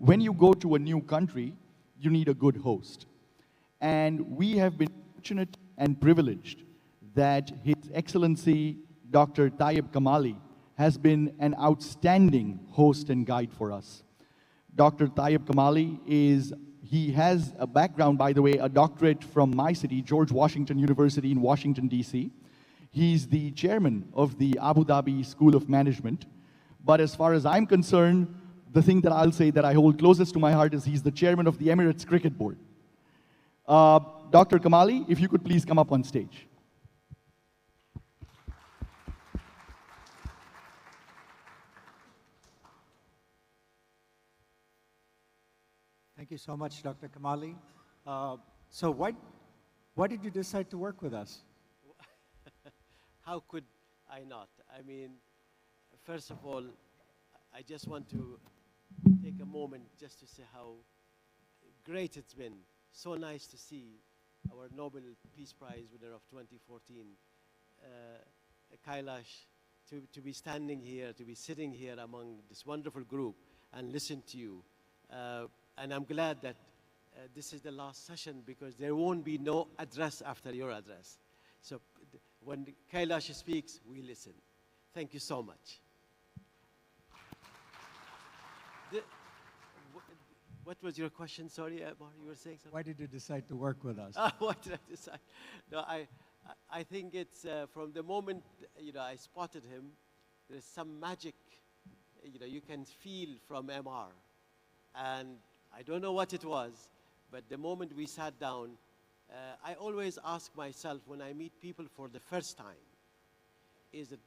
when you go to a new country, you need a good host. And we have been fortunate and privileged that His Excellency Dr. Tayeb Kamali has been an outstanding host and guide for us. Dr. Tayeb Kamali he has a background, by the way, a doctorate from my city, George Washington University in Washington, D.C. He's the chairman of the Abu Dhabi School of Management. But as far as I'm concerned, the thing that I'll say that I hold closest to my heart is he's the chairman of the Emirates Cricket Board. Dr. Kamali, if you could please come up on stage. Thank you so much, Dr. Kamali. So why did you decide to work with us? How could I not? I mean, first of all, I just want to take a moment just to say how great it's been. So nice to see our Nobel Peace Prize winner of 2014, Kailash, to be standing here, to be sitting here among this wonderful group and listen to you. And I'm glad that this is the last session because there won't be no address after your address. So when Kailash speaks, we listen. Thank you so much. What was your question? Sorry, Amar, you were saying something? Why did you decide to work with us? Why did I decide? No, I think it's from the moment I spotted him, there's some magic you can feel from MR. And I don't know what it was, but the moment we sat down, I always ask myself when I meet people for the first time, is that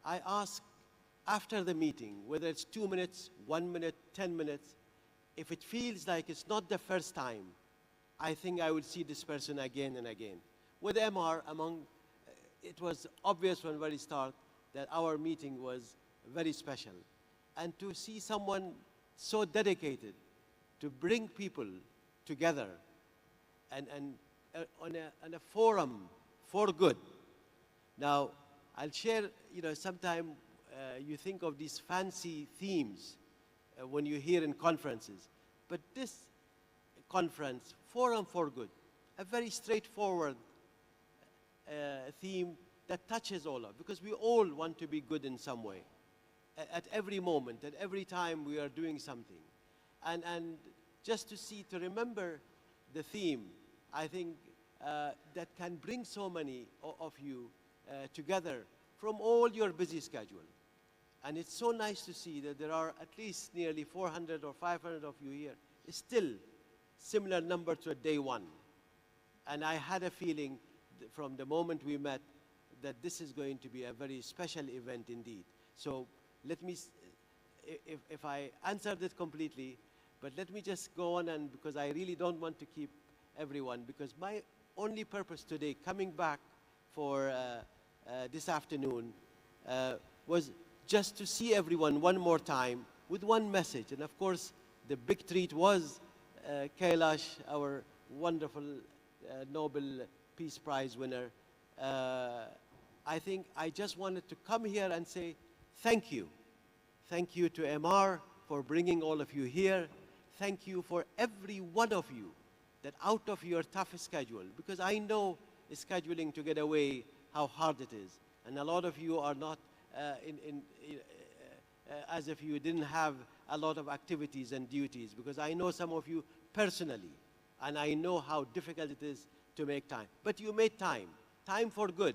I ask after the meeting, whether it's 2 minutes, 1 minute, 10 minutes, if it feels like it's not the first time, I think I will see this person again and again. With MR, it was obvious from the very start that our meeting was very special. And to see someone so dedicated to bring people together and on a forum for good. Now, I'll share, sometime you think of these fancy themes when you hear in conferences. But this conference, Forum for Good, a very straightforward theme that touches all of us, because we all want to be good in some way. At every moment, at every time we are doing something. And just to remember the theme, I think that can bring so many of you together from all your busy schedule. And it's so nice to see that there are at least nearly 400 or 500 of you here. It's still similar number to day one. And I had a feeling from the moment we met that this is going to be a very special event indeed. So let me, if I answered it completely, but let me just go on, and because I really don't want to keep everyone, because my only purpose today, coming back for this afternoon, was just to see everyone one more time with one message. And of course, the big treat was Kailash, our wonderful Nobel Peace Prize winner. I think I just wanted to come here and say thank you. Thank you to MR for bringing all of you here. Thank you for every one of you that out of your tough schedule, because I know scheduling to get away how hard it is. And a lot of you are not as if you didn't have a lot of activities and duties, because I know some of you personally, and I know how difficult it is to make time. But you made time. Time for good.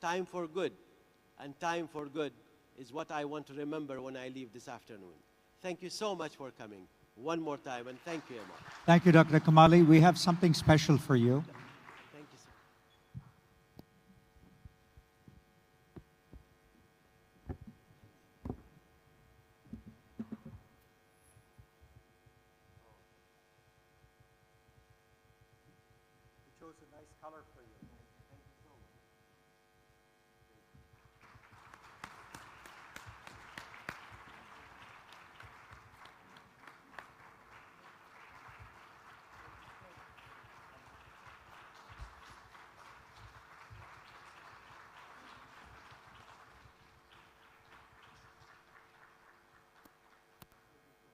Time for good. And time for good is what I want to remember when I leave this afternoon. Thank you so much for coming one more time, and thank you, Emma. Thank you, Dr. Kamali. We have something special for you. Thank you, sir. We chose a nice color for you.